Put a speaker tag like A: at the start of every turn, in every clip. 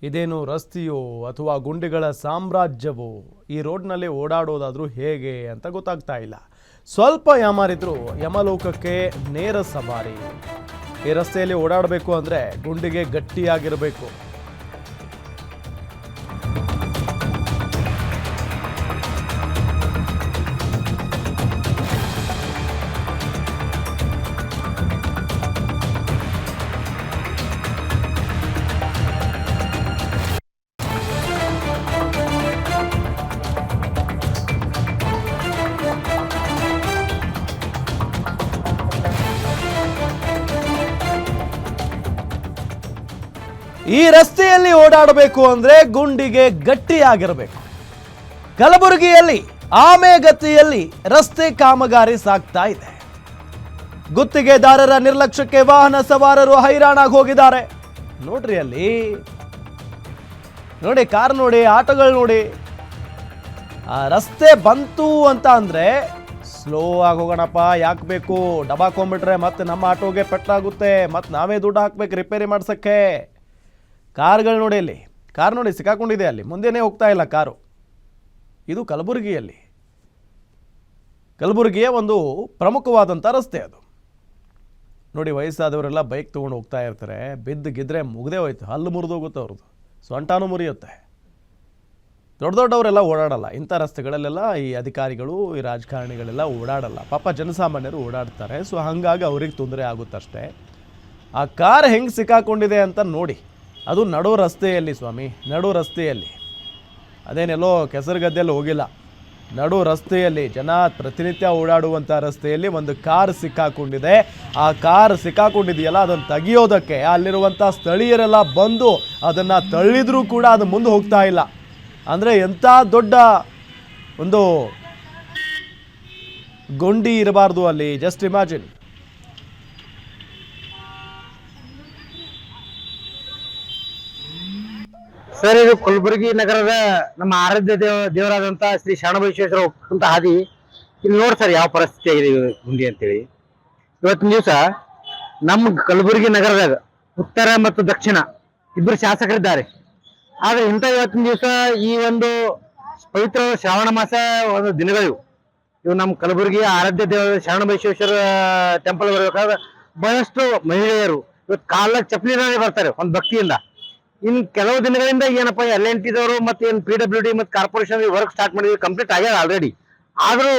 A: ಇದೇನು ರಸ್ತೆಯೋ ಅಥವಾ ಗುಂಡಿಗಳ ಸಾಮ್ರಾಜ್ಯವೋ? ಈ ರೋಡ್ನಲ್ಲಿ ಓಡಾಡೋದಾದರೂ ಹೇಗೆ ಅಂತ ಗೊತ್ತಾಗ್ತಾ ಇಲ್ಲ. ಸ್ವಲ್ಪ ಯಾಮಾರಿದ್ರು ಯಮಲೋಕಕ್ಕೆ ನೇರ ಸವಾರಿ. ಈ ರಸ್ತೆಯಲ್ಲಿ ಓಡಾಡಬೇಕು ಅಂದರೆ ಗುಂಡಿಗೆ ಗಟ್ಟಿಯಾಗಿರಬೇಕು. ಈ ರಸ್ತೆಯಲ್ಲಿ ಓಡಾಡಬೇಕು ಅಂದ್ರೆ ಗುಂಡಿಗೆ ಗಟ್ಟಿಯಾಗಿರಬೇಕು. ಕಲಬುರಗಿಯಲ್ಲಿ ಆಮೆಗತಿಯಲ್ಲಿ ರಸ್ತೆ ಕಾಮಗಾರಿ ಸಾಗ್ತಾ ಇದೆ. ಗುತ್ತಿಗೆದಾರರ ನಿರ್ಲಕ್ಷ್ಯಕ್ಕೆ ವಾಹನ ಸವಾರರು ಹೈರಾಣಾಗಿ ಹೋಗಿದ್ದಾರೆ. ನೋಡ್ರಿ ಅಲ್ಲಿ ನೋಡಿ, ಕಾರ್ ನೋಡಿ, ಆಟೋಗಳು ನೋಡಿ. ಆ ರಸ್ತೆ ಬಂತು ಅಂತ ಅಂದ್ರೆ ಸ್ಲೋ ಆಗಿ ಹೋಗೋಣಪ್ಪ, ಯಾಕೆ ಬೇಕು? ಡಬಾಕೊಂಡ್ಬಿಟ್ರೆ ಮತ್ತೆ ನಮ್ಮ ಆಟೋಗೆ ಪೆಟ್ಟಾಗುತ್ತೆ, ಮತ್ತೆ ನಾವೇ ದುಡ್ಡು ಹಾಕ್ಬೇಕು ರಿಪೇರಿ ಮಾಡ್ಸಕ್ಕೆ. ಕಾರ್ಗಳು ನೋಡಿ, ಅಲ್ಲಿ ಕಾರ್ ನೋಡಿ ಸಿಕ್ಕಾಕೊಂಡಿದೆ, ಅಲ್ಲಿ ಮುಂದೆನೇ ಹೋಗ್ತಾ ಇಲ್ಲ ಕಾರು. ಇದು ಕಲಬುರಗಿಯ ಒಂದು ಪ್ರಮುಖವಾದಂಥ ರಸ್ತೆ ಅದು. ನೋಡಿ, ವಯಸ್ಸಾದವರೆಲ್ಲ ಬೈಕ್ ತೊಗೊಂಡು ಹೋಗ್ತಾ ಇರ್ತಾರೆ. ಬಿದ್ದಿದ್ರೆ ಮುಗ್ದೇ ಹೋಯ್ತು, ಹಲ್ಲು ಮುರಿದೋಗುತ್ತೆ ಅವ್ರದ್ದು, ಸೊಂಟಾನು ಮುರಿಯುತ್ತೆ. ದೊಡ್ಡ ದೊಡ್ಡವರೆಲ್ಲ ಓಡಾಡಲ್ಲ ಇಂಥ ರಸ್ತೆಗಳಲ್ಲೆಲ್ಲ. ಈ ಅಧಿಕಾರಿಗಳು, ಈ ರಾಜಕಾರಣಿಗಳೆಲ್ಲ ಓಡಾಡಲ್ಲ. ಪಾಪ ಜನಸಾಮಾನ್ಯರು ಓಡಾಡ್ತಾರೆ. ಸೊ ಹಾಗಾಗಿ ಅವ್ರಿಗೆ ತೊಂದರೆ ಆಗುತ್ತಷ್ಟೇ. ಆ ಕಾರ್ ಹೆಂಗೆ ಸಿಕ್ಕಾಕೊಂಡಿದೆ ಅಂತ ನೋಡಿ. ಅದು ನಡು ರಸ್ತೆಯಲ್ಲಿ ಸ್ವಾಮಿ, ನಡು ರಸ್ತೆಯಲ್ಲಿ. ಅದೇನೆಲ್ಲೋ ಕೆಸರು ಗದ್ದೆಯಲ್ಲಿ ಹೋಗಿಲ್ಲ, ನಡು ರಸ್ತೆಯಲ್ಲಿ ಜನ ಪ್ರತಿನಿತ್ಯ ಓಡಾಡುವಂಥ ರಸ್ತೆಯಲ್ಲಿ ಒಂದು ಕಾರ್ ಸಿಕ್ಕಾಕೊಂಡಿದೆ. ಆ ಕಾರ್ ಸಿಕ್ಕಾಕೊಂಡಿದೆಯಲ್ಲ, ಅದನ್ನು ತೆಗಿಯೋದಕ್ಕೆ ಅಲ್ಲಿರುವಂಥ ಸ್ಥಳೀಯರೆಲ್ಲ ಬಂದು ಅದನ್ನು ತಳ್ಳಿದ್ರೂ ಕೂಡ ಅದು ಮುಂದೆ ಹೋಗ್ತಾ ಇಲ್ಲ. ಅಂದರೆ ಎಂಥ ದೊಡ್ಡ ಒಂದು ಗುಂಡಿ ಇರಬಾರ್ದು ಅಲ್ಲಿ. Just imagine.
B: ಸರ್, ಇದು ಕಲಬುರಗಿ ನಗರದ ನಮ್ಮ ಆರಾಧ್ಯ ದೇವರಾದಂತ ಶ್ರೀ ಶರಣಬಸವೇಶ್ವರ ಹೋಗ್ತಕ್ಕಂತ ಹಾದಿ. ಇಲ್ಲಿ ನೋಡಿ ಸರ್ ಯಾವ ಪರಿಸ್ಥಿತಿ ಆಗಿದೆ ಗುಂಡಿ ಅಂತೇಳಿ. ಇವತ್ತಿನ ದಿವಸ ನಮ್ಮ ಕಲಬುರಗಿ ನಗರದಾಗ ಉತ್ತರ ಮತ್ತು ದಕ್ಷಿಣ ಇಬ್ಬರು ಶಾಸಕರಿದ್ದಾರೆ. ಆದ್ರೆ ಇವತ್ತಿನ ದಿವಸ ಈ ಒಂದು ಪವಿತ್ರ ಶ್ರಾವಣ ಮಾಸ ಒಂದು ದಿನಗಳು ಇವು ನಮ್ಮ ಕಲಬುರಗಿ ಆರಾಧ್ಯ ದೇವ ಶರಣಬಸವೇಶ್ವರ ಟೆಂಪಲ್ ಬರಬೇಕಾದ್ರೆ ಬಹಳಷ್ಟು ಮಹಿಳೆಯರು ಇವತ್ತು ಕಾಲ ಚಪ್ಪಲಿನೇ ಬರ್ತಾರೆ ಒಂದು ಭಕ್ತಿಯಿಂದ. ಇನ್ ಕೆಲವು ದಿನಗಳಿಂದ ಏನಪ್ಪಾ LNT ದವರು ಮತ್ತೆ ಏನ್ PWD ಮತ್ತೆ ಕಾರ್ಪೊರೇಷನ್ ವರ್ಕ್ ಸ್ಟಾರ್ಟ್ ಮಾಡಿದ್ವಿ, ಕಂಪ್ಲೀಟ್ ಆಗ್ಯಾದ ಆಲ್ರೆಡಿ. ಆದ್ರೂ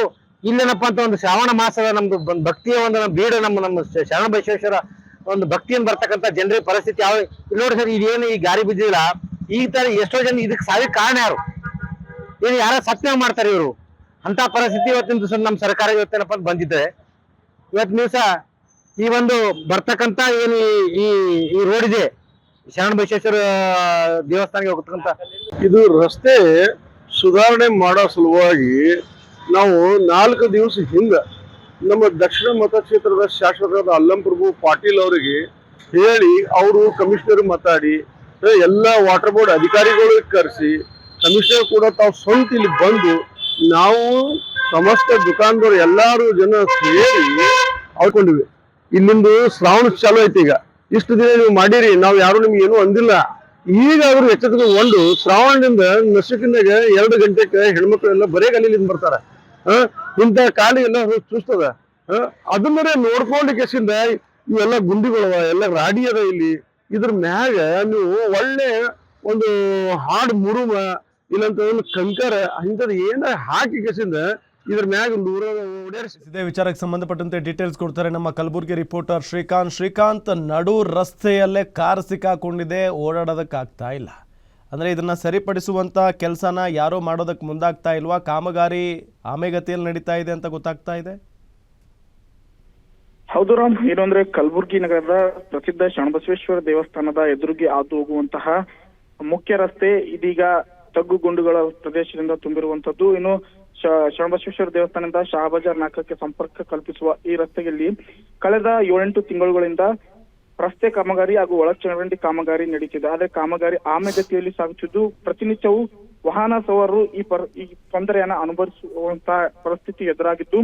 B: ಇಲ್ಲೇನಪ್ಪಾ ಅಂತ ಒಂದು ಶ್ರಾವಣ ಮಾಸದ ನಮ್ದು ಭಕ್ತಿಯ ಒಂದು ಬೀಡು, ನಮ್ಮ ಶರಣ ಬಸವೇಶ್ವರ ಒಂದು ಭಕ್ತಿಯನ್ನು ಬರ್ತಕ್ಕಂಥ ಜನರ ಪರಿಸ್ಥಿತಿ ಯಾವ ಇಲ್ಲಿ ನೋಡಿ ಸರ್. ಇದೇನು ಈ ಗಾರಿ ಬಿದ್ದಿಲ್ಲ, ಈ ತರ ಎಷ್ಟೋ ಜನ ಇದಕ್ಕೆ ಸಾವಿರ ಕಾರಣ ಯಾರು? ಏನು ಯಾರ ಸತ್ಯ ಮಾಡ್ತಾರೆ ಇವರು? ಅಂತ ಪರಿಸ್ಥಿತಿ ಇವತ್ತಿನ ದಿವಸ ನಮ್ಮ ಸರ್ಕಾರ ಇವತ್ತೇನಪ್ಪ ಅಂತ ಬಂದಿದ್ರೆ, ಇವತ್ತಿನ ದಿವಸ ಈ ಒಂದು ಬರ್ತಕ್ಕಂತ ಏನು ಈ ರೋಡ್ ಇದೆ ಶರಣ ಬಸವೇಶ್ವರ ದೇವಸ್ಥಾನಕ್ಕೆ ಹೋಗ್ತಕ್ಕಂತ
C: ಇದು ರಸ್ತೆ ಸುಧಾರಣೆ ಮಾಡೋ ಸಲುವಾಗಿ ನಾವು 4 ದಿವಸ ಹಿಂದ ನಮ್ಮ ದಕ್ಷಿಣ ಮತಕ್ಷೇತ್ರದ ಶಾಸಕರಾದ ಅಲ್ಲಂ ಪ್ರಭು ಪಾಟೀಲ್ ಅವರಿಗೆ ಹೇಳಿ, ಅವರು ಕಮಿಷನರ್ ಮಾತಾಡಿ ಎಲ್ಲ ವಾಟರ್ ಬೋರ್ಡ್ ಅಧಿಕಾರಿಗಳಿಗೆ ಕರೆಸಿ, ಕಮಿಷನರ್ ಕೂಡ ತಾವು ಸ್ವಂತ ಇಲ್ಲಿ ಬಂದು ನಾವು ಸಮಸ್ತ ದುಕಾನ್ದವ್ರು ಎಲ್ಲಾರು ಜನ ಸೇರಿ ಆಳ್ಕೊಂಡಿವಿ. ಇಲ್ಲಿಂದು ಶ್ರಾವಣ ಚಾಲು ಐತಿ. ಈಗ ಇಷ್ಟು ದಿನ ನೀವು ಮಾಡಿರಿ, ನಾವು ಯಾರು ನಿಮ್ಗೆ ಏನು ಅಂದಿಲ್ಲ. ಈಗಾದ್ರೂ ಎಚ್ಚೆತ್ತುಕೊಂಡು ಶ್ರಾವಣದಿಂದ ನಸುಕಿನಾಗ 2 ಗಂಟೆಗೆ ಹೆಣ್ಮಕ್ಳು ಎಲ್ಲ ಬರೇ ಗಲಿಲಿಂದ ಬರ್ತಾರ. ಇಂಥ ಕಾಲಿಗೆಲ್ಲ ಚೂಸ್ತದ. ಅದನ್ನ ನೋಡ್ಕೊಂಡು ಕೆಸಿಂದ ಇವೆಲ್ಲ ಗುಂಡಿಗಳವ, ಎಲ್ಲ ರಾಡಿ ಅದ ಇಲ್ಲಿ. ಇದ್ರ ಮ್ಯಾಗ ನೀವು ಒಳ್ಳೆ ಒಂದು ಹಾಡ್ ಮುರುಮ ಇಲ್ಲಂತ ಒಂದು ಕಂಕರ ಇಂಥದ್ದು ಏನಾರ ಹಾಕಿ ಕೆಸಿಂದ ಇದ್ರ ಮ್ಯಾಗ
A: ಇದೇ ವಿಚಾರಕ್ಕೆ ಸಂಬಂಧಪಟ್ಟಂತೆ ಡೀಟೇಲ್ಸ್ ಕೊಡ್ತಾರೆ ನಮ್ಮ ಕಲಬುರಗಿ ರಿಪೋರ್ಟರ್ ಶ್ರೀಕಾಂತ್. ನಡು ರಸ್ತೆಯಲ್ಲೇ ಕಾರ್ ಸಿಕ್ಕಾಕೊಂಡಿದೆ, ಓಡಾಡೋದಕ್ಕಾಗ್ತಾ ಇಲ್ಲ. ಅಂದರೆ ಇದನ್ನ ಸರಿಪಡಿಸುವಂತ ಕೆಲಸನ ಯಾರೋ ಮಾಡೋದಕ್ಕೆ ಮುಂದಾಗ್ತಾ ಇಲ್ವಾ? ಕಾಮಗಾರಿ ಆಮೆಗತಿಯಲ್ಲಿ ನಡೀತಾ ಇದೆ ಅಂತ ಗೊತ್ತಾಗ್ತಾ ಇದೆ.
D: ಹೌದು ರಾಮ್, ಏನು ಅಂದ್ರೆ ಕಲಬುರಗಿ ನಗರದ ಪ್ರಸಿದ್ಧ ಶರಣಬಸವೇಶ್ವರ ದೇವಸ್ಥಾನದ ಎದುರಿಗೆ ಹಾದು ಹೋಗುವಂತಹ ಮುಖ್ಯ ರಸ್ತೆ ಇದೀಗ ತಗ್ಗು ಗುಂಡುಗಳ ಪ್ರದೇಶದಿಂದ ತುಂಬಿರುವಂತದ್ದು. ಇನ್ನು ಶರಣಬಸವೇಶ್ವರ ದೇವಸ್ಥಾನದಿಂದ ಶಹಾಬಜಾರ್ ನಾಕಕ್ಕೆ ಸಂಪರ್ಕ ಕಲ್ಪಿಸುವ ಈ ರಸ್ತೆಯಲ್ಲಿ ಕಳೆದ 7-8 ತಿಂಗಳುಗಳಿಂದ ರಸ್ತೆ ಕಾಮಗಾರಿ ಹಾಗೂ ಒಳಚರಂಡಿ ಕಾಮಗಾರಿ ನಡೀತಿದೆ. ಆದ್ರೆ ಕಾಮಗಾರಿ ಆಮೆಗತಿಯಲ್ಲಿ ಸಾಗುತ್ತಿದ್ದು ಪ್ರತಿನಿತ್ಯವೂ ವಾಹನ ಸವಾರರು ಈ ತೊಂದರೆಯನ್ನ ಅನುಭವಿಸುವಂತಹ ಪರಿಸ್ಥಿತಿ ಎದುರಾಗಿದ್ದು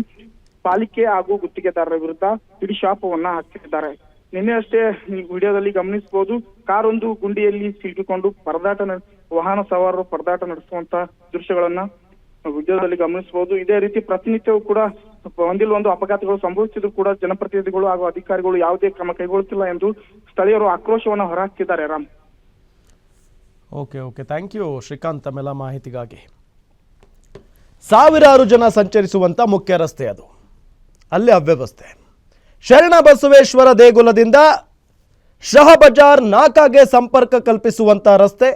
D: ಪಾಲಿಕೆ ಹಾಗೂ ಗುತ್ತಿಗೆದಾರರ ವಿರುದ್ಧ ಹಿಡಿಶಾಪವನ್ನ ಹಾಕಿದ್ದಾರೆ. ನಿನ್ನೆ ಅಷ್ಟೇ ಈ ವಿಡಿಯೋದಲ್ಲಿ ಗಮನಿಸಬಹುದು, ಕಾರೊಂದು ಗುಂಡಿಯಲ್ಲಿ ಸಿಲುಕಿಕೊಂಡು ವಾಹನ ಸವಾರರು ಪರದಾಟ ನಡೆಸುವಂತ ದೃಶ್ಯಗಳನ್ನ ವಿಡಿಯೋದಲ್ಲಿ ಗಮನಿಸಬಹುದು. ಇದೇ ರೀತಿ ಪ್ರತಿನಿತ್ಯವೂ ಕೂಡ ಒಂದಿಲ್ಲೊಂದು ಅಪಘಾತಗಳು ಸಂಭವಿಸಿದ್ರು ಕೂಡ ಜನಪ್ರತಿನಿಧಿಗಳು ಹಾಗೂ ಅಧಿಕಾರಿಗಳು ಯಾವುದೇ ಕ್ರಮ ಕೈಗೊಳ್ಳುತ್ತಿಲ್ಲ ಎಂದು ಸ್ಥಳೀಯರು ಆಕ್ರೋಶವನ್ನು ಹೊರಹಾಕಿದ್ದಾರೆ. Ram.
A: Okay thank you Srikanth, ತಮ್ಮೆಲ್ಲ ಮಾಹಿತಿಗಾಗಿ. ಸಾವಿರಾರು ಜನ ಸಂಚರಿಸುವಂಥ ಮುಖ್ಯ ರಸ್ತೆ ಅದು, ಅಲ್ಲಿ ಅವ್ಯವಸ್ಥೆ. ಶರಣಬಸವೇಶ್ವರ ದೇಗುಲದಿಂದ ಶಹ ಬಜಾರ್ ನಾಕಾಗೆ ಸಂಪರ್ಕ ಕಲ್ಪಿಸುವಂಥ ರಸ್ತೆ.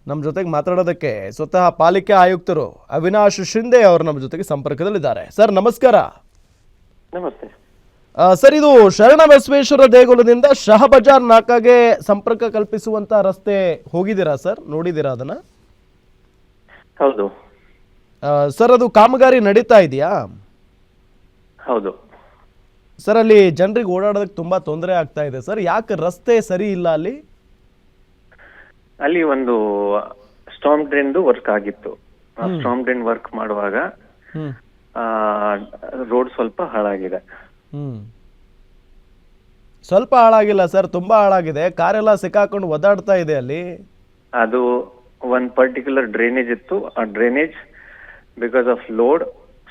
A: ನಮ್ಮ ಜೊತೆಗೆ ಮಾತಾಡೋದಕ್ಕೆ ಸ್ವತಃ ಪಾಲಿಕೆ ಆಯುಕ್ತರು ಅವಿನಾಶ್ ಶಿಂದೆ ಅವರು ನಮ್ಮ ಜೊತೆಗೆ ಸಂಪರ್ಕದಲ್ಲಿದ್ದಾರೆ. ಸರ್ ನಮಸ್ಕಾರ.
E: ನಮಸ್ತೆ
A: ಸರ್, ಇದು ಶರಣಬಸವೇಶ್ವರ ದೇಗುಲದಿಂದ ಶಹ ಬಜಾರ್ ನಾಕಾಗೆ ಸಂಪರ್ಕ ಕಲ್ಪಿಸುವಂತ ರಸ್ತೆ ಹೋಗಿದ್ದೀರಾ ಸರ್? ನೋಡಿದ್ದೀರಾ ಅದನ್ನ?
E: ಹೌದು
A: ಸರ್, ಅದು ಕಾಮಗಾರಿ ನಡೀತಾ ಇದೆಯಾ?
E: ಹೌದು
A: ಸರ್, ಅಲ್ಲಿ ಜನರಿಗೆ ಓಡಾಡೋದಕ್ಕೆ ತುಂಬಾ ತೊಂದರೆ ಆಗ್ತಾ ಇದೆ ಸರ್. ಯಾಕೆ ರಸ್ತೆ ಸರಿ ಇಲ್ಲ ಅಲ್ಲಿ?
E: ಅಲ್ಲಿ ಒಂದು ಸ್ಟಾರ್ಮ್ ಡ್ರೈನ್ದು ವರ್ಕ್ ಆಗಿತ್ತು. ಸ್ಟಾರ್ಮ್ ಡ್ರೈನ್ ವರ್ಕ್ ಮಾಡುವಾಗ ರೋಡ್ ಸ್ವಲ್ಪ ಹಾಳಾಗಿದೆ.
A: ಸ್ವಲ್ಪ ಹಾಳಾಗಿಲ್ಲ ಸರ್, ತುಂಬಾ ಹಾಳಾಗಿದೆ. ಕಾರೆಲ್ಲ ಸಿಕ್ಕಾಕೊಂಡು ಒದ್ದಾಡ್ತಾ ಇದೆ ಅಲ್ಲಿ.
E: ಅದು ಒಂದ್ ಪರ್ಟಿಕ್ಯುಲರ್ ಡ್ರೈನೇಜ್ ಇತ್ತು. ಆ ಡ್ರೈನೇಜ್ ಬಿಕಾಸ್ ಆಫ್ ಲೋಡ್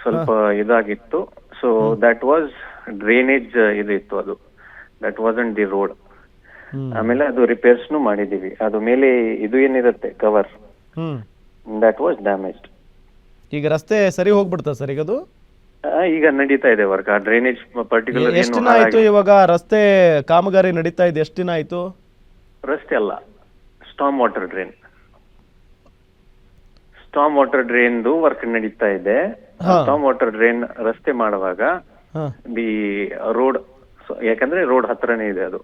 E: ಸ್ವಲ್ಪ ಇದಾಗಿತ್ತು. ಸೊ ದಟ್ ವಾಸ್ ಡ್ರೈನೇಜ್ ಇದಿತ್ತು, ಅದು ದಟ್ ವಾಸಂಟ್ ದಿ ರೋಡ್. ಆಮೇಲೆ ಅದು ರಿಪೇರ್ಸ್ನು ಮಾಡಿದೀವಿ. ಅದು ಮೇಲೆ ಇದು ಏನಿರುತ್ತೆ ಕವರ್, ದಟ್ ವಾಸ್ ಡ್ಯಾಮೇಜ್ಡ್.
A: ಈಗ ರಸ್ತೆ ಸರಿ ಹೋಗ್ಬಿಡ್ತಾ ಸರ್ ಈಗ ಅದು?
E: ಈಗ ನಡೀತಾ ಇದೆ ವರ್ಕ್. ಆ ಡ್ರೈನೇಜ್ ಪರ್ಟಿಕ್ಯುಲರ್
A: ಎಷ್ಟು ದಿನ ಆಯ್ತು ಇವಾಗ ರಸ್ತೆ ಕಾಮಗಾರಿ ನಡೀತಾ ಇದೆ? ಎಷ್ಟು ದಿನ ಆಯ್ತು?
E: ರಸ್ತೆ ಅಲ್ಲ, storm water drain. Storm water ಡ್ರೈನ್ದು ವರ್ಕ್ ನಡೀತಾ ಇದೆ. ಸ್ಟಾರ್ಮ್ ವಾಟರ್ ಡ್ರೈನ್ ರಸ್ತೆ ಮಾಡುವಾಗ ದಿ ರೋಡ್, ಯಾಕಂದ್ರೆ ರೋಡ್ ಹತ್ರನೇ ಇದೆ ಅದು.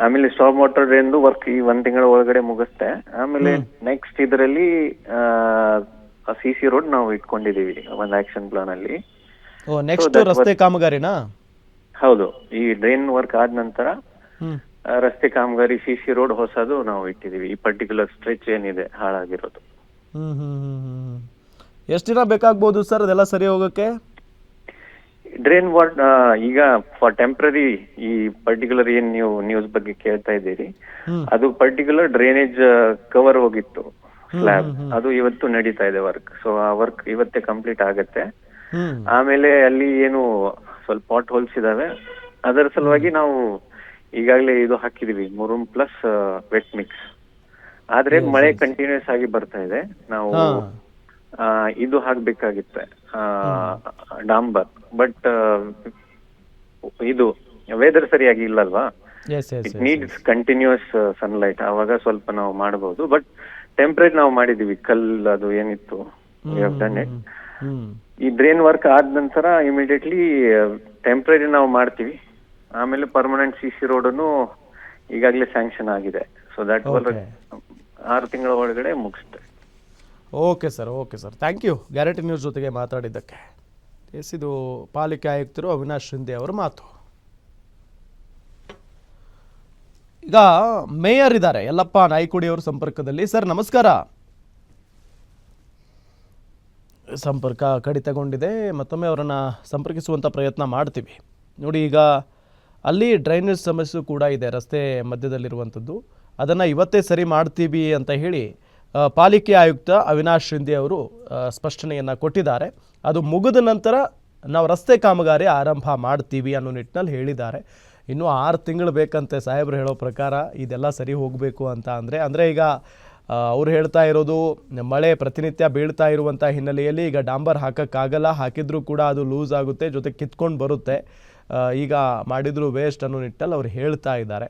E: ಆಮೇಲೆ ಸ್ಟಾರ್ಮ್ ವಾಟರ್ ಡ್ರೈನ್ದು ವರ್ಕ್ ಈ 1 ತಿಂಗಳ ಒಳಗಡೆ ಮುಗಿಸ್ತೆ. ಆಮೇಲೆ ನೆಕ್ಸ್ಟ್ ಇದರಲ್ಲಿ CC ರೋಡ್ ನಾವು ಇಟ್ಕೊಂಡಿದೀವಿ ಒಂದು ಆಕ್ಷನ್ ಪ್ಲಾನ್ ಅಲ್ಲಿ.
A: ನೆಕ್ಸ್ಟ್ ರಸ್ತೆ ಕಾಮಗಾರಿನಾ?
E: ಹೌದು, ಈ ಡ್ರೈನ್ ವರ್ಕ್ ಆದ ನಂತರ ರಸ್ತೆ ಕಾಮಗಾರಿ CC ರೋಡ್ ಹೊಸದು ನಾವು ಇಟ್ಟಿದೀವಿ. ಈ ಪರ್ಟಿಕ್ಯುಲರ್ ಸ್ಟ್ರೆಚ್ ಏನಿದೆ ಹಾಳಾಗಿರೋದು.
A: ಎಷ್ಟು ದಿನ ಬೇಕಾಗ್ಬೋದು ಸರ್ ಅದೆಲ್ಲ ಸರಿ ಹೋಗಕ್ಕೆ?
E: ಡ್ರೈನ್ ವರ್ಕ್ ಈಗ ಫಾರ್ ಟೆಂಪ್ರರಿ ಈ ಪರ್ಟಿಕ್ಯುಲರ್ ಏನ್ ನೀವು ನ್ಯೂಸ್ ಬಗ್ಗೆ ಕೇಳ್ತಾ ಇದ್ದೀರಿ, ಅದು ಪರ್ಟಿಕ್ಯುಲರ್ ಡ್ರೈನೇಜ್ ಕವರ್ ಹೋಗಿತ್ತು ಸ್ಲ್ಯಾಬ್. ಅದು ಇವತ್ತು ನಡೀತಾ ಇದೆ ವರ್ಕ್. ಸೊ ಆ ವರ್ಕ್ ಇವತ್ತೇ ಕಂಪ್ಲೀಟ್ ಆಗತ್ತೆ. ಆಮೇಲೆ ಅಲ್ಲಿ ಏನು ಸ್ವಲ್ಪ ಪಾಟ್ ಹೋಲ್ಸ್ ಇದಾವೆ, ಅದರ ಸಲುವಾಗಿ ನಾವು ಈಗಾಗಲೇ ಇದು ಹಾಕಿದೀವಿ, ಮುರುಮ್ ಪ್ಲಸ್ ವೆಟ್ ಮಿಕ್ಸ್. ಆದ್ರೆ ಮಳೆ ಕಂಟಿನ್ಯೂಸ್ ಆಗಿ ಬರ್ತಾ ಇದೆ. ನಾವು ಇದು ಹಾಕ್ಬೇಕಾಗಿತ್ತೆ ಡಾಂಬರ್, ಬಟ್ ಇದು ವೆದರ್ ಸರಿಯಾಗಿ ಇಲ್ಲಲ್ವಾ. It needs continuous sunlight. ಅವಾಗ ಸ್ವಲ್ಪ ನಾವು ಮಾಡಬಹುದು. ಬಟ್ ಟೆಂಪ್ರೇಟ್ ನಾವು ಮಾಡಿದೀವಿ, ಅದು ಏನಿತ್ತು ಡನ್ ಇಟ್. ಈ ಡ್ರೈನ್ ವರ್ಕ್ ಆದ ನಂತರ ಇಮಿಡಿಯೇಟ್ಲಿ ಟೆಂಪ್ರೇರಿ ನಾವು ಮಾಡ್ತೀವಿ. ಆಮೇಲೆ ಪರ್ಮನೆಂಟ್ CC ರೋಡನ್ನು ಈಗಾಗಲೇ ಸ್ಯಾಂಕ್ಷನ್ ಆಗಿದೆ. ಸೊ ದಟ್ 6 ತಿಂಗಳ ಒಳಗಡೆ ಮುಗಿಸ್ತೇವೆ.
A: Okay sir thank you guarantee news ಜೊತೆಗೆ ಮಾತಾಡಿದ್ದಕ್ಕೆ. ಇದು ಪಾಲಿಕೆ ಆಯುಕ್ತರು ಅವಿನಾಶ್ ಶಿಂದೆ ಅವರ ಮಾತು. ಈಗ ಮೇಯರ್ ಇದ್ದಾರೆ ಯಲ್ಲಪ್ಪ ನಾಯ್ಕುಡಿ ಅವರು ಸಂಪರ್ಕದಲ್ಲಿ. ಸರ್ ನಮಸ್ಕಾರ. ಸಂಪರ್ಕ ಕಡಿತಗೊಂಡಿದೆ, ಮತ್ತೊಮ್ಮೆ ಅವರನ್ನು ಸಂಪರ್ಕಿಸುವಂಥ ಪ್ರಯತ್ನ ಮಾಡ್ತೀವಿ. ನೋಡಿ, ಈಗ ಅಲ್ಲಿ ಡ್ರೈನೇಜ್ ಸಮಸ್ಯೆ ಕೂಡ ಇದೆ ರಸ್ತೆ ಮಧ್ಯದಲ್ಲಿರುವಂಥದ್ದು. ಅದನ್ನು ಇವತ್ತೇ ಸರಿ ಮಾಡ್ತೀವಿ ಅಂತ ಹೇಳಿ ಪಾಲಿಕೆ ಆಯುಕ್ತ ಅವಿನಾಶ್ ಶಿಂದೆ ಅವರು ಸ್ಪಷ್ಟನೆಯನ್ನು ಕೊಟ್ಟಿದ್ದಾರೆ. ಅದು ಮುಗಿದ ನಂತರ ನಾವು ರಸ್ತೆ ಕಾಮಗಾರಿ ಆರಂಭ ಮಾಡ್ತೀವಿ ಅನ್ನೋ ನಿಟ್ಟಿನಲ್ಲಿ ಹೇಳಿದ್ದಾರೆ. ಇನ್ನೂ 6 ತಿಂಗಳು ಬೇಕಂತೆ ಸಾಹೇಬರು ಹೇಳೋ ಪ್ರಕಾರ ಇದೆಲ್ಲ ಸರಿ ಹೋಗಬೇಕು ಅಂತ. ಅಂದರೆ ಈಗ ಅವ್ರು ಹೇಳ್ತಾ ಇರೋದು ಮಳೆ ಪ್ರತಿನಿತ್ಯ ಬೀಳ್ತಾ ಇರುವಂಥ ಹಿನ್ನೆಲೆಯಲ್ಲಿ ಈಗ ಡಾಂಬರ್ ಹಾಕೋಕ್ಕಾಗಲ್ಲ, ಹಾಕಿದ್ರೂ ಕೂಡ ಅದು ಲೂಸ್ ಆಗುತ್ತೆ, ಜೊತೆ ಕಿತ್ಕೊಂಡು ಬರುತ್ತೆ, ಈಗ ಮಾಡಿದ್ರು ವೇಸ್ಟ್ ಅನ್ನೋ ನಿಟ್ಟಲ್ಲಿ ಅವ್ರು ಹೇಳ್ತಾ ಇದ್ದಾರೆ.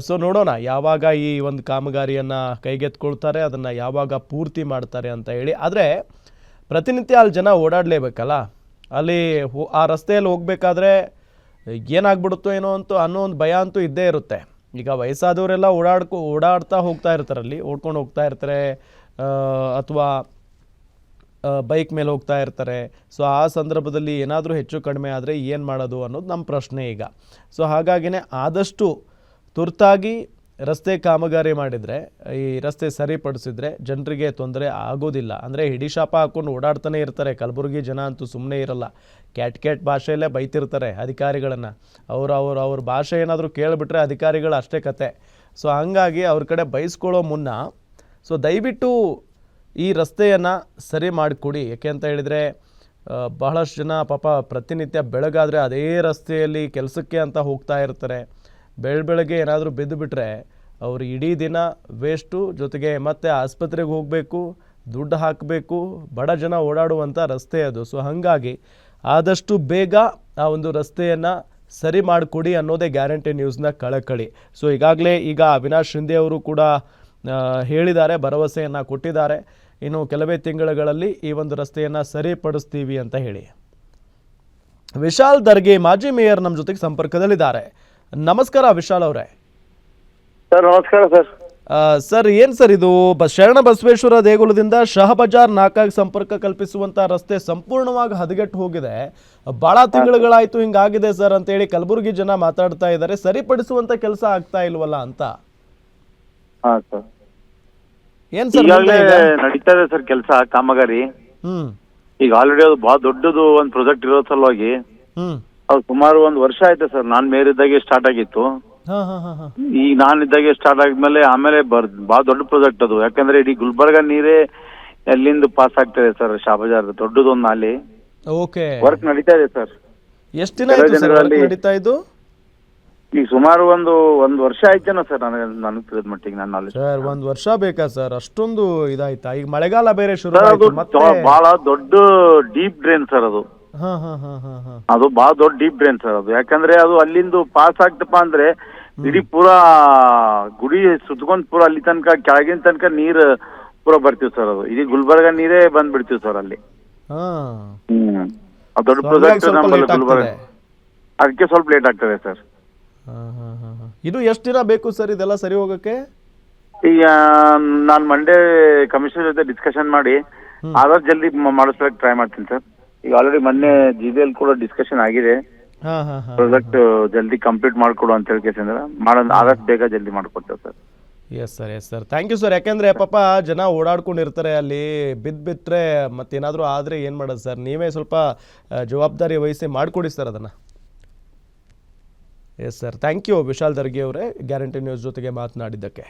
A: ಸೊ ನೋಡೋಣ ಯಾವಾಗ ಈ ಒಂದು ಕಾಮಗಾರಿಯನ್ನು ಕೈಗೆತ್ಕೊಳ್ತಾರೆ, ಅದನ್ನು ಯಾವಾಗ ಪೂರ್ತಿ ಮಾಡ್ತಾರೆ ಅಂತ ಹೇಳಿ. ಆದರೆ ಪ್ರತಿನಿತ್ಯ ಅಲ್ಲಿ ಜನ ಓಡಾಡಲೇಬೇಕಲ್ಲ, ಅಲ್ಲಿ ಆ ರಸ್ತೆಯಲ್ಲಿ ಹೋಗಬೇಕಾದ್ರೆ ಏನಾಗ್ಬಿಡುತ್ತೋ ಏನೋ ಅನ್ನೋ ಒಂದು ಭಯ ಅಂತೂ ಇದ್ದೇ ಇರುತ್ತೆ. ಈಗ ವಯಸ್ಸಾದವರೆಲ್ಲ ಓಡಾಡ್ತಾ ಹೋಗ್ತಾ ಇರ್ತಾರಲ್ಲಿ, ಓಡ್ಕೊಂಡು ಹೋಗ್ತಾ ಇರ್ತಾರೆ, ಅಥವಾ ಬೈಕ್ ಮೇಲೆ ಹೋಗ್ತಾ ಇರ್ತಾರೆ. ಸೊ ಆ ಸಂದರ್ಭದಲ್ಲಿ ಏನಾದರೂ ಹೆಚ್ಚು ಕಡಿಮೆ ಆದರೆ ಏನು ಮಾಡೋದು ಅನ್ನೋದು ನಮ್ಮ ಪ್ರಶ್ನೆ ಈಗ. ಸೊ ಹಾಗಾಗಿನೇ ಆದಷ್ಟು ತುರ್ತಾಗಿ ರಸ್ತೆ ಕಾಮಗಾರಿ ಮಾಡಿದರೆ, ಈ ರಸ್ತೆ ಸರಿಪಡಿಸಿದ್ರೆ ಜನರಿಗೆ ತೊಂದರೆ ಆಗೋದಿಲ್ಲ. ಅಂದರೆ ಹಿಡಿ ಶಾಪ ಹಾಕ್ಕೊಂಡು ಓಡಾಡ್ತಾನೆ ಇರ್ತಾರೆ ಕಲಬುರಗಿ ಜನ ಅಂತೂ ಸುಮ್ಮನೆ ಇರಲ್ಲ. ಕ್ಯಾಟ್ ಭಾಷೆಯಲ್ಲೇ ಬೈತಿರ್ತಾರೆ ಅಧಿಕಾರಿಗಳನ್ನು. ಅವ್ರ ಭಾಷೆ ಏನಾದರೂ ಕೇಳಿಬಿಟ್ರೆ ಅಧಿಕಾರಿಗಳು ಅಷ್ಟೇ ಕತೆ. ಸೊ ಹಂಗಾಗಿ ಅವ್ರ ಕಡೆ ಬೈಸ್ಕೊಳ್ಳೋ ಮುನ್ನ ದಯವಿಟ್ಟು ಈ ರಸ್ತೆಯನ್ನು ಸರಿ ಮಾಡಿಕೊಡಿ. ಯಾಕೆ ಅಂತ ಹೇಳಿದರೆ ಬಹಳಷ್ಟು ಜನ ಪಾಪ ಪ್ರತಿನಿತ್ಯ ಬೆಳಗಾದರೆ ಅದೇ ರಸ್ತೆಯಲ್ಲಿ ಕೆಲಸಕ್ಕೆ ಅಂತ ಹೋಗ್ತಾ ಇರ್ತಾರೆ. ಬೆಳಗ್ಗೆ ಏನಾದರೂ ಬಿದ್ದುಬಿಟ್ರೆ ಅವರು ಇಡೀ ದಿನ ವೇಸ್ಟು, ಜೊತೆಗೆ ಮತ್ತೆ ಆಸ್ಪತ್ರೆಗೆ ಹೋಗಬೇಕು, ದುಡ್ಡು ಹಾಕಬೇಕು. ಬಡ ಜನ ಓಡಾಡುವಂಥ ರಸ್ತೆ ಅದು. ಸೊ ಹಾಗಾಗಿ ಆದಷ್ಟು ಬೇಗ ಆ ಒಂದು ರಸ್ತೆಯನ್ನು ಸರಿ ಮಾಡಿಕೊಡಿ ಅನ್ನೋದೇ ಗ್ಯಾರಂಟಿ ನ್ಯೂಸ್ನ ಕಳಕಳಿ. ಸೊ ಈಗ ಅವಿನಾಶ್ ಶಿಂದೆ ಅವರು ಕೂಡ ಹೇಳಿದ್ದಾರೆ, ಭರವಸೆಯನ್ನು ಕೊಟ್ಟಿದ್ದಾರೆ. ಇನ್ನು ಕೆಲವೇ ತಿಂಗಳುಗಳಲ್ಲಿ ಈ ಒಂದು ರಸ್ತೆಯನ್ನು ಸರಿಪಡಿಸ್ತೀವಿ ಅಂತ ಹೇಳಿ. ವಿಶಾಲ್ ದರ್ಗೆ ಮಾಜಿ ಮೇಯರ್ ನಮ್ಮ ಜೊತೆಗೆ ಸಂಪರ್ಕದಲ್ಲಿದ್ದಾರೆ. ನಮಸ್ಕಾರ ವಿಶಾಲ್ ಅವರೇ.
F: ಸರ್ ನಮಸ್ಕಾರ ಸರ್.
A: ಸರ್ ಏನು ಸರ್ ಇದು ಶರಣ ಬಸವೇಶ್ವರ ದೇಗುಲದಿಂದ ಶಹ ಬಜಾರ್ ನಾಕಾಗಿ ಸಂಪರ್ಕ ಕಲ್ಪಿಸುವಂಥ ರಸ್ತೆ ಸಂಪೂರ್ಣವಾಗಿ ಹದಗೆಟ್ಟು ಹೋಗಿದೆ. ಭಾಳ ತಿಂಗಳುಗಳಾಯಿತು ಹಿಂಗಾಗಿದೆ ಸರ್ ಅಂತೇಳಿ ಕಲಬುರಗಿ ಜನ ಮಾತಾಡ್ತಾ ಇದ್ದಾರೆ. ಸರಿಪಡಿಸುವಂಥ ಕೆಲಸ ಆಗ್ತಾ ಇಲ್ವಲ್ಲ ಅಂತ.
F: ಹಾಂ ಸರ್,
A: ಏನು ಸರ್
F: ಈಗಾಗಲೇ ನಡೀತಾ ಇದೆ ಸರ್ ಕೆಲಸ ಕಾಮಗಾರಿ. ಈಗ ಆಲ್ರೆಡಿ ಅದು ಬಹಳ ದೊಡ್ಡದು ಒಂದು ಪ್ರಾಜೆಕ್ಟ್ ಇರೋ ಸಲುವಾಗಿ ಅದು ಸುಮಾರು 1 ವರ್ಷ ಆಯ್ತು ಸರ್. ನಾನ್ ಮೇಯರ್ ಇದ್ದಾಗೆ ಸ್ಟಾರ್ಟ್ ಆಗಿತ್ತು. ಈಗ ನಾನಿದ್ದಾಗೆ ಸ್ಟಾರ್ಟ್ ಆದ್ಮೇಲೆ ಆಮೇಲೆ ಬಹಳ ದೊಡ್ಡ ಪ್ರಾಜೆಕ್ಟ್ ಅದು. ಯಾಕಂದ್ರೆ ಇಡೀ ಗುಲ್ಬರ್ಗ ನೀರೇ ಎಲ್ಲಿಂದ ಪಾಸ್ ಆಗ್ತದೆ ಸರ್. ಶಾಬಜಾರ್ ದೊಡ್ಡದೊಂದು ನಾಲಿ.
A: ಓಕೆ,
F: ವರ್ಕ್ ನಡೀತಾ ಇದೆ ಸರ್.
A: ಎಷ್ಟು ದಿನ ಆಯ್ತು ಸರ್ ವರ್ಕ್ ನಡೀತಾ ಇದ್ದು?
F: ಈಗ ಸುಮಾರು ಒಂದು ವರ್ಷ ಆಯ್ತೇನೋ ಸರ್. ನನಗೆ ತಿಳಿದ ಮಟ್ಟಿಗೆ ನನ್ನ ನಾಲೆಜ್.
A: ಸರ್ 1 ವರ್ಷ ಬೇಕಾ ಸರ್? ಅಷ್ಟೊಂದು ಇದಾಯ್ತಾ? ಈಗ ಮಳೆಗಾಲ ಬೇರೆ ಶುರು ಆಯ್ತು ಮತ್ತೆ.
F: ಬಹಳ ದೊಡ್ಡ ಡೀಪ್ ಡ್ರೈನ್ ಸರ್ ಅದು. ಅದು ಬಹಳ ದೊಡ್ಡ ಡೀಪ್ ಡ್ರೈನ್ ಸರ್ ಅದು. ಯಾಕಂದ್ರೆ ಅದು ಅಲ್ಲಿಂದ ಪಾಸ್ ಆಗ್ತಪ್ಪ ಅಂದ್ರೆ ಇಡೀ ಪೂರಾ ಗುಡಿ ಸುತ್ಕೊಂಡ್ ಪೂರಾ ಅಲ್ಲಿ ತನಕ ಕೆಳಗಿನ ತನಕ ನೀರ್ ಪೂರಾ ಬರ್ತೀವಿ ಸರ್. ಅದು ಇಡೀ ಗುಲ್ಬರ್ಗ ನೀರೇ ಬಂದ್ಬಿಡ್ತೀವಿ ಸರ್ ಅಲ್ಲಿ. ದೊಡ್ಡ ಪ್ರಾಜೆಕ್ಟ್ ನಮ್ಮಲ್ಲಿ ಗುಲ್ಬರ್ಗ, ಅದಕ್ಕೆ ಸ್ವಲ್ಪ ಲೇಟ್ ಆಗ್ತದೆ ಸರ್.
A: ಇದು ಎಷ್ಟು ದಿನ ಬೇಕು ಸರ್ ಇದೆಲ್ಲ ಸರಿ ಹೋಗಕ್ಕೆ?
F: ಈಗ ನಾನು ಮಂಡೇ ಕಮಿಷನರ್ ಜೊತೆ ಡಿಸ್ಕಷನ್ ಮಾಡಿ ಆದಷ್ಟು ಜಲ್ದಿ ಮಾಡಿಸ್ಲಿಕ್ಕೆ ಟ್ರೈ ಮಾಡ್ತೀನಿ ಸರ್. ಈಗ ಆಲ್ರೆಡಿ ಮೊನ್ನೆ GBL ಕೂಡ ಡಿಸ್ಕಷನ್ ಆಗಿದೆ. ಪ್ರಾಜೆಕ್ಟ್ ಜಲ್ದಿ ಕಂಪ್ಲೀಟ್ ಮಾಡ್ಕೊಡು ಅಂತ ಹೇಳ್ಕೇಸಂದ್ರೆ ಆದಷ್ಟು ಬೇಗ ಜಲ್ದಿ ಮಾಡ್ಕೊಡ್ತೇವೆ sir.
A: Yes sir thank you sir. ಯಾಕೆಂದರೆ ಪಾಪ ಜನ ಓಡಾಡ್ಕೊಂಡಿರ್ತಾರೆ ಅಲ್ಲಿ, ಬಿದ್ದುಬಿಟ್ರೆ ಮತ್ತೇನಾದರೂ ಆದರೆ ಏನು ಮಾಡೋದು ಸರ್? ನೀವೇ ಸ್ವಲ್ಪ ಜವಾಬ್ದಾರಿ ವಹಿಸಿ ಮಾಡಿಕೊಡಿ ಸರ್ ಅದನ್ನು. Yes sir, thank you Vishal Darge ಅವರೇ ಗ್ಯಾರಂಟಿ ನ್ಯೂಸ್ ಜೊತೆಗೆ ಮಾತನಾಡಿದ್ದಕ್ಕೆ.